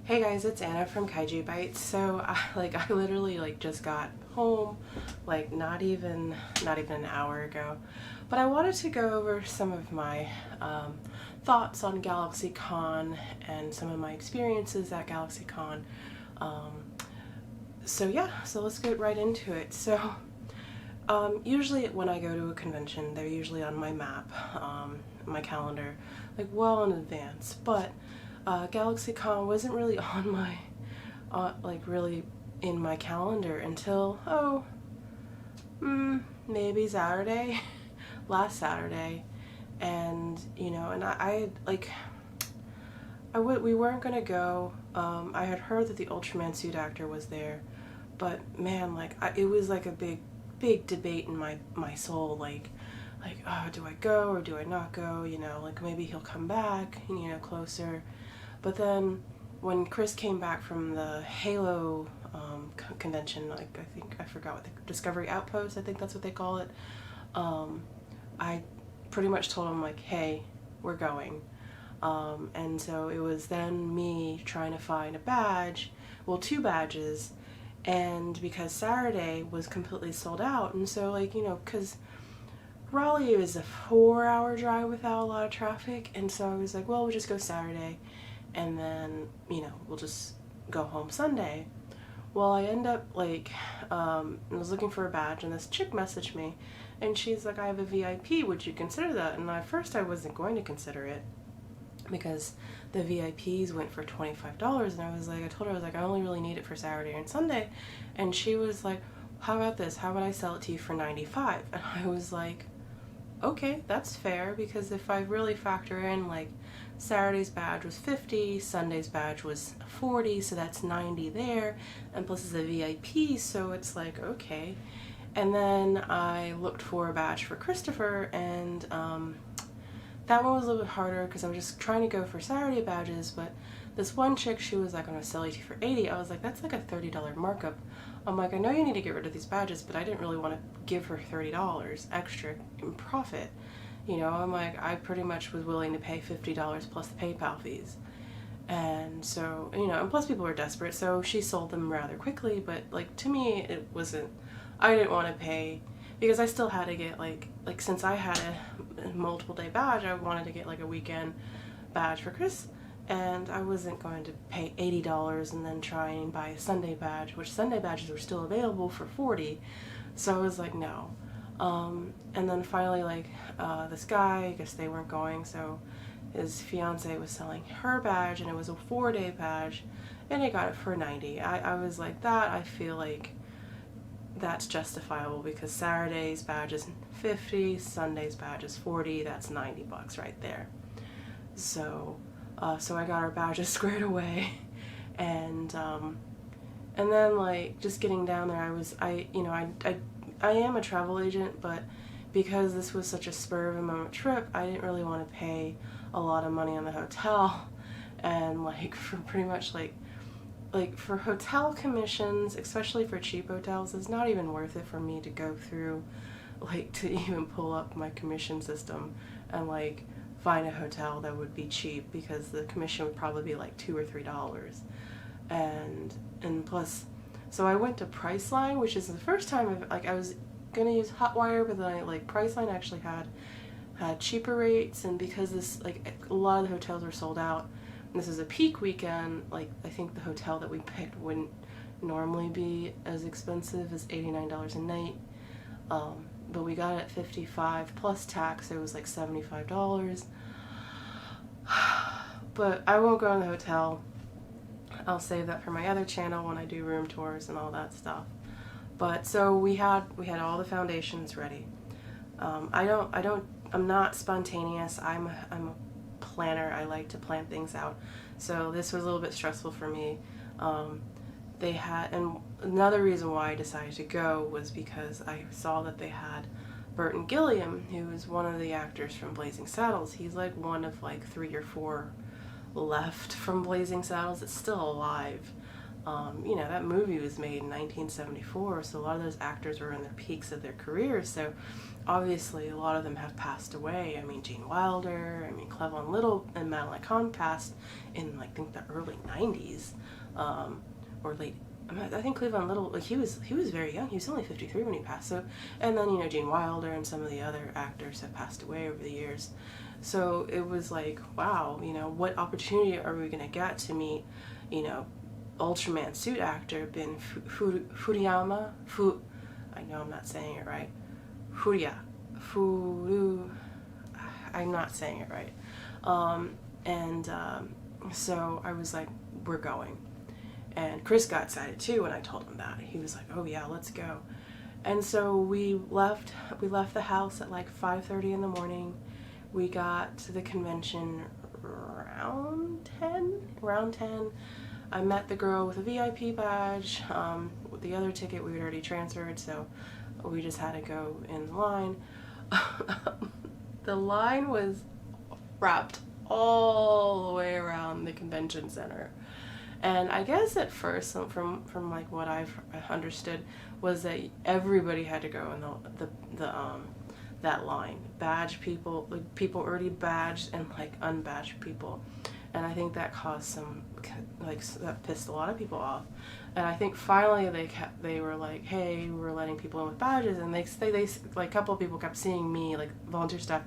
Hey guys, it's Anna from Kaiju Bites. So I literally just got home not even an hour ago. But I wanted to go over some of my thoughts on GalaxyCon and some of my experiences at GalaxyCon. So let's get right into it. So usually when I go to a convention, they're usually on my map, my calendar, well in advance. But GalaxyCon wasn't really on my, really in my calendar until, maybe Saturday, last Saturday. And, we weren't gonna go. I had heard that the Ultraman suit actor was there, but man, it was a big debate in my soul, oh, do I go or do I not go? Maybe he'll come back, closer. But then when Chris came back from the Halo convention, I forgot what the Discovery Outpost, I think that's what they call it, I pretty much told him hey, we're going. And so it was then me trying to find a badge, two badges, and because Saturday was completely sold out, and so because Raleigh is a 4-hour drive without a lot of traffic, and so I was well, we'll just go Saturday, and then, we'll just go home Sunday. Well, I end up, I was looking for a badge, and this chick messaged me, and she's like, I have a VIP, would you consider that? And at first I wasn't going to consider it, because the VIPs went for $25, and I told her, I only really need it for Saturday and Sunday, and she was like, how about this, how about I sell it to you for $95? And I was like, okay, that's fair, because if I really factor in, Saturday's badge was $50, Sunday's badge was $40, so that's $90 there, and plus it's a VIP, so it's okay. And then I looked for a badge for Christopher, and that one was a little bit harder because I was just trying to go for Saturday badges, but this one chick, she was I'm going to sell it to you for $80. I was that's a $30 markup. I'm I know you need to get rid of these badges, but I didn't really want to give her $30 extra in profit. I'm I pretty much was willing to pay $50 plus the PayPal fees. And so, and plus people were desperate, so she sold them rather quickly, but to me, it wasn't, I didn't want to pay, because I still had to get since I had a multiple day badge, I wanted to get a weekend badge for Chris, and I wasn't going to pay $80 and then try and buy a Sunday badge, which Sunday badges were still available for $40, so I was no. And then finally, this guy, I guess they weren't going, so his fiance was selling her badge, and it was a 4-day badge, and he got it for $90. I was that, I feel that's justifiable, because Saturday's badge is $50, Sunday's badge is $40, that's $90 right there. So, so I got our badges squared away, and then just getting down there, I am a travel agent, but because this was such a spur of the moment trip, I didn't really want to pay a lot of money on the hotel, and for pretty much for hotel commissions, especially for cheap hotels, it's not even worth it for me to go through to even pull up my commission system and find a hotel that would be cheap, because the commission would probably be $2 or $3. And plus, so I went to Priceline, which is the first time I was gonna use Hotwire, but then Priceline actually had cheaper rates, and because this a lot of the hotels were sold out, and this is a peak weekend, I think the hotel that we picked wouldn't normally be as expensive as $89 a night, but we got it at $55 plus tax, it was $75. But I won't go in the hotel. I'll save that for my other channel when I do room tours and all that stuff. But so we had all the foundations ready. I'm not spontaneous. I'm a planner. I like to plan things out. So this was a little bit stressful for me. And another reason why I decided to go was because I saw that they had Burton Gilliam, who is one of the actors from Blazing Saddles. He's one of 3 or 4 left from Blazing Saddles that's still alive. You know, that movie was made in 1974, so a lot of those actors were in their peaks of their careers, so obviously a lot of them have passed away. I mean, Gene Wilder, I mean, Cleveland Little and Madeline Kahn passed in, like, I think the early 90s, or late, I think Cleveland Little, like, he was very young. He was only 53 when he passed. So, and then, you know, Gene Wilder and some of the other actors have passed away over the years. So it was like, wow, you know, what opportunity are we going to get to meet, you know, Ultraman suit actor Bin Furuyama? I know I'm not saying it right. I'm not saying it right. So I was like, we're going. And Chris got excited too when I told him that. He was like, oh yeah, let's go. And so we left the house at like 5:30 in the morning. We got to the convention around 10. I met the girl with a VIP badge. With the other ticket we had already transferred, so we just had to go in line. The line was wrapped all the way around the convention center. And I guess at first, from like what I've understood, was that everybody had to go in that line. Badged people, like people already badged and like unbadged people. And I think that caused some, like, that pissed a lot of people off. And I think finally they were like, hey, we're letting people in with badges. And they like, a couple of people kept seeing me, like, volunteer stuff.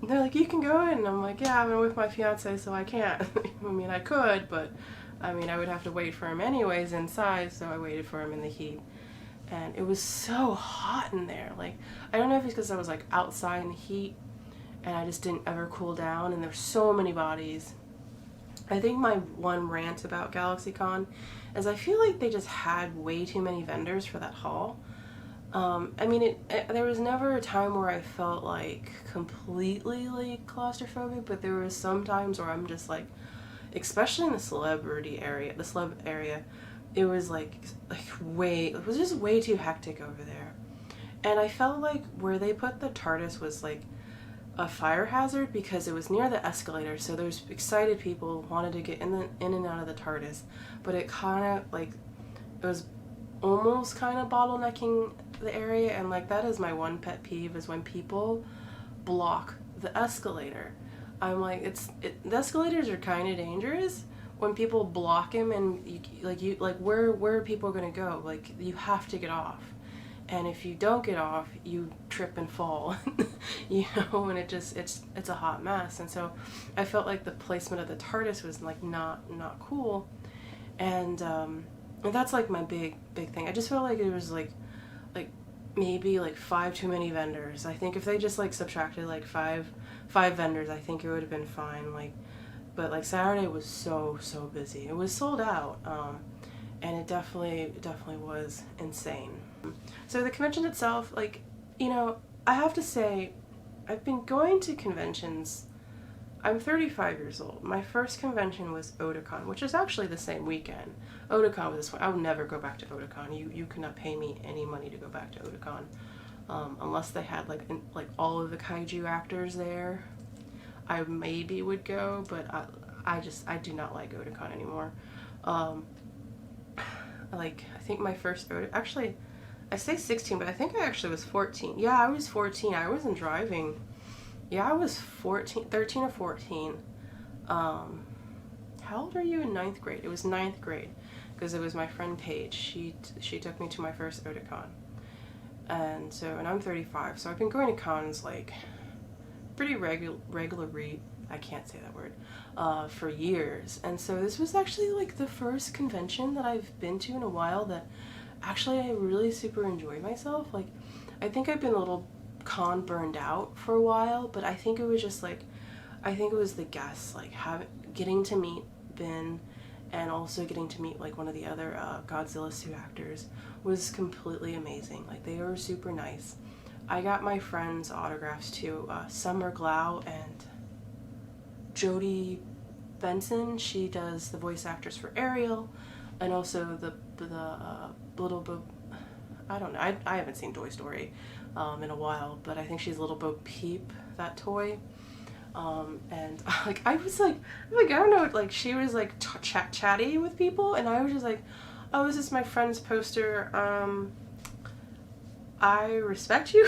And they're like, you can go in. And I'm like, yeah, I'm with my fiance, so I can't. I mean, I could, but I mean, I would have to wait for him anyways inside, so I waited for him in the heat. And it was so hot in there. Like, I don't know if it's because I was, like, outside in the heat and I just didn't ever cool down, and there's so many bodies. I think my one rant about GalaxyCon is I feel like they just had way too many vendors for that hall. I mean, there was never a time where I felt like completely like claustrophobic, but there was some times where I'm just like, especially in the celeb area, it was it was just way too hectic over there. And I felt like where they put the TARDIS was like a fire hazard because it was near the escalator, so there's excited people wanted to get in and out of the TARDIS, but it kind of like, it was almost kind of bottlenecking the area. And like, that is my one pet peeve, is when people block the escalator. I'm like, the escalators are kind of dangerous when people block them, and where are people gonna go? Like, you have to get off, and if you don't get off, you trip and fall. You know, and it's a hot mess. And so I felt like the placement of the TARDIS was like not cool. And that's like my big thing. I just felt like it was like maybe like 5 too many vendors. I think if they just like subtracted like five vendors, I think it would have been fine. Like, but like Saturday was so busy. It was sold out, and it definitely was insane. So the convention itself, like, you know, I have to say, I've been going to conventions. I'm 35 years old. My first convention was Otakon, which is actually the same weekend. Otakon was this one. I would never go back to Otakon. You could not pay me any money to go back to Otakon, unless they had like all of the kaiju actors there. I maybe would go, but I do not like Otakon anymore. Like, I think my first actually, I say 16, but I think I actually was 14. Yeah, I was 14. I wasn't driving. Yeah, I was 13 or 14. How old are you in 9th grade? It was 9th grade, because it was my friend Paige. She took me to my first Otakon. And I'm 35, so I've been going to cons like pretty regularly, I can't say that word, for years. And so this was actually like the first convention that I've been to in a while that actually I really super enjoyed myself. Like, I think I've been a little con burned out for a while, but I think it was just like, I think it was the guests, like getting to meet Ben, and also getting to meet like one of the other Godzilla suit actors was completely amazing. Like, they were super nice. I got my friends' autographs too. Summer Glau and Jodie Benson. She does the voice actors for Ariel, and also the Little Bo. I don't know. I haven't seen Toy Story in a while, but I think she's Little Bo Peep, that toy. And like I was like I don't know, like she was like chatty with people, and I was just like, oh, this is my friend's poster. I respect you.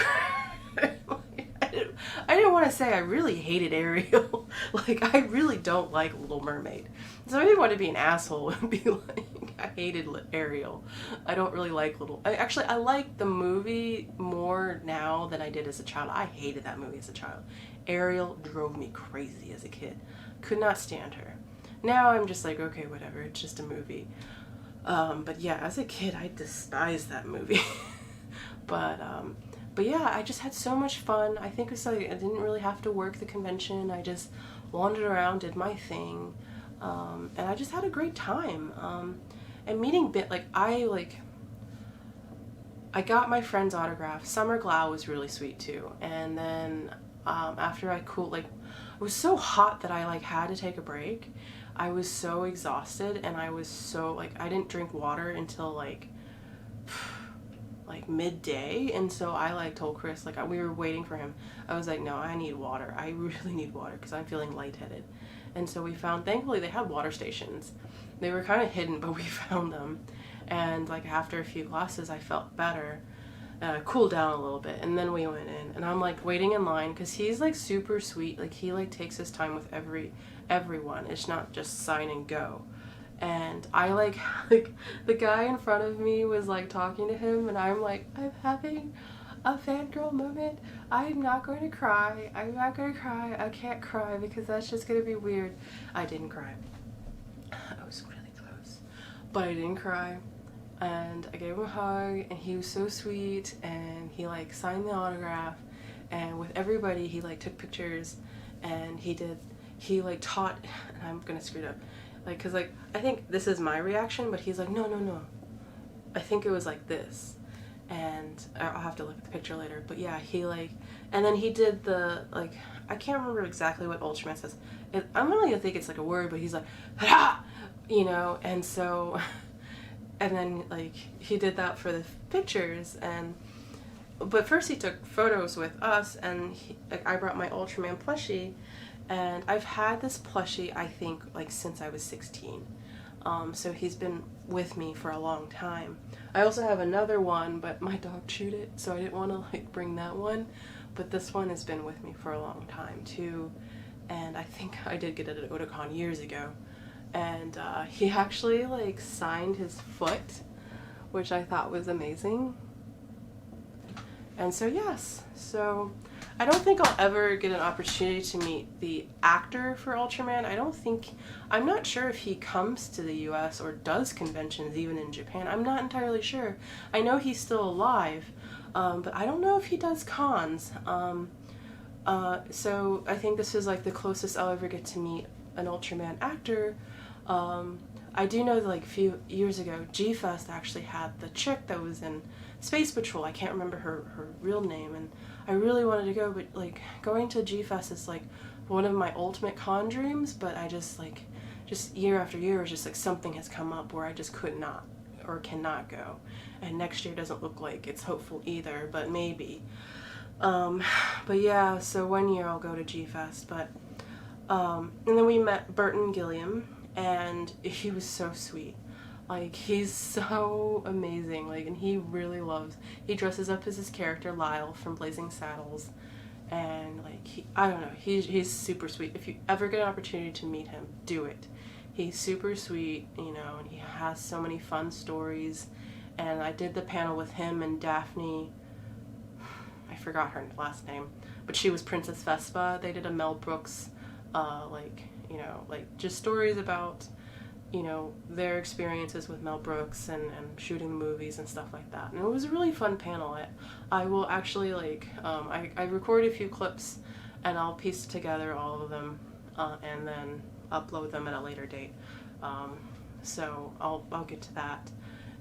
I didn't want to say I really hated Ariel. Like, I really don't like Little Mermaid. So I didn't want to be an asshole and be like, I hated Ariel. I don't really like I like the movie more now than I did as a child. I hated that movie as a child. Ariel drove me crazy as a kid. Could not stand her. Now I'm just like, okay, whatever. It's just a movie. But yeah, as a kid, I despised that movie. But yeah, I just had so much fun. I think it's like I didn't really have to work the convention. I just wandered around, did my thing, and I just had a great time. And meeting I got my friend's autograph. Summer Glau was really sweet too. And then after I cooled, like it was so hot that I like had to take a break. I was so exhausted, and I was so like I didn't drink water until like midday, and so I like told Chris, like we were waiting for him, I was like, no, I need water. I really need water because I'm feeling lightheaded. And so we found, thankfully they had water stations. They were kind of hidden, but we found them, and like after a few glasses I felt better, cooled down a little bit, and then we went in, and I'm like waiting in line because he's like super sweet. Like he like takes his time with everyone. It's not just sign and go. And I like the guy in front of me was like talking to him, and I'm like, I'm having a fangirl moment. I'm not going to cry. I'm not going to cry. I can't cry because that's just going to be weird. I didn't cry. I was really close, but I didn't cry. And I gave him a hug, and he was so sweet, and he like signed the autograph, and with everybody he like took pictures, and he like taught, and I'm gonna screw it up, like, cause like I think this is my reaction, but he's like, no, I think it was like this, and I'll have to look at the picture later. But yeah, he like, and then he did the like, I can't remember exactly what Ultraman says. I'm really gonna think it's like a word, but he's like, ha, you know, and so, and then like he did that for the pictures, but first he took photos with us, and like I brought my Ultraman plushie. And I've had this plushie, I think, like since I was 16. So he's been with me for a long time. I also have another one, but my dog chewed it, so I didn't want to like bring that one. But this one has been with me for a long time too. And I think I did get it at Otakon years ago. And he actually like signed his foot, which I thought was amazing. And so yes, so I don't think I'll ever get an opportunity to meet the actor for Ultraman. I'm not sure if he comes to the US or does conventions even in Japan. I'm not entirely sure. I know he's still alive, but I don't know if he does cons. So I think this is like the closest I'll ever get to meet an Ultraman actor. I do know that like a few years ago, G-Fest actually had the chick that was in Space Patrol. I can't remember her real name, and I really wanted to go, but like going to G-Fest is like one of my ultimate con dreams, but I just year after year, it's just like something has come up where I just could not or cannot go. And next year doesn't look like it's hopeful either, but maybe. But yeah, so one year I'll go to G-Fest, but, and then we met Burton Gilliam, and he was so sweet. Like, he's so amazing, like, and he dresses up as his character Lyle from Blazing Saddles, and like, I don't know, he's super sweet. If you ever get an opportunity to meet him, do it. He's super sweet, you know, and he has so many fun stories. And I did the panel with him and Daphne, I forgot her last name, but she was Princess Vespa. They did a Mel Brooks, like, you know, like just stories about, you know, their experiences with Mel Brooks and shooting the movies and stuff like that. And it was a really fun panel. I will actually, like, I recorded a few clips, and I'll piece together all of them, and then upload them at a later date. So I'll get to that.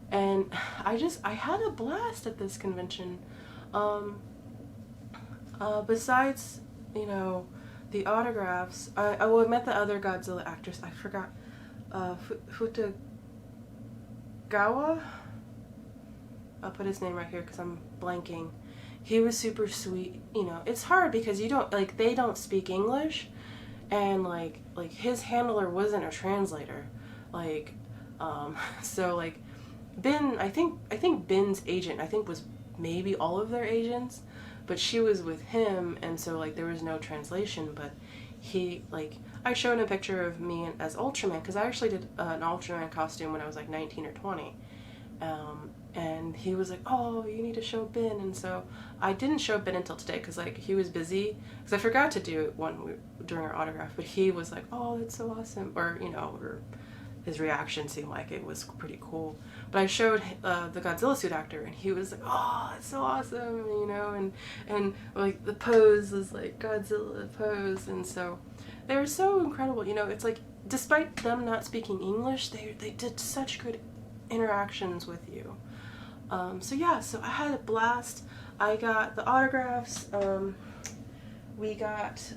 And I had a blast at this convention. Besides, you know, the autographs, I met the other Godzilla actress. I forgot, Futagawa? I'll put his name right here because I'm blanking. he was super sweet. You know, it's hard because you don't, like, they don't speak English, and like his handler wasn't a translator, like, so like Ben, I think Ben's agent, I think, was maybe all of their agents, but she was with him, and so like there was no translation. But he, like, I showed him a picture of me as Ultraman, because I actually did an Ultraman costume when I was like 19 or 20. And he was like, oh, you need to show Ben. And so I didn't show Ben until today, because like he was busy, because I forgot to do it during our autograph, but he was like, oh, that's so awesome, or, you know, or his reaction seemed like it was pretty cool. But I showed the Godzilla suit actor, and he was like, oh, that's so awesome, you know, and like the pose was like Godzilla pose. And so they were so incredible, you know. It's like, despite them not speaking English, they did such good interactions with you. So yeah, so I had a blast. I got the autographs. We got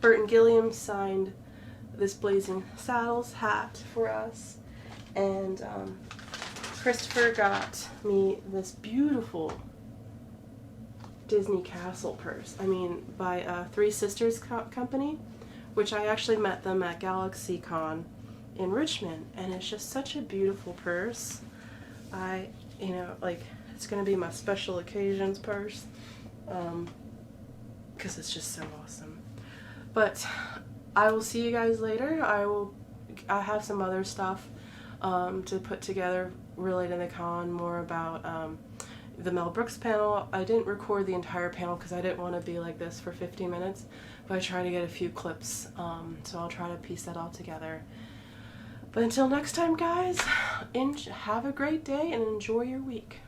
Burton Gilliam signed this Blazing Saddles hat for us, and Christopher got me this beautiful Disney Castle purse. I mean, by Three Sisters Company, which I actually met them at GalaxyCon in Richmond, and it's just such a beautiful purse. You know, like, it's gonna be my special occasions purse, because it's just so awesome. But I will see you guys later. I have some other stuff to put together related to the con, more about the Mel Brooks panel. I didn't record the entire panel because I didn't want to be like this for 50 minutes, but I tried to get a few clips, so I'll try to piece that all together. But until next time, guys, have a great day and enjoy your week.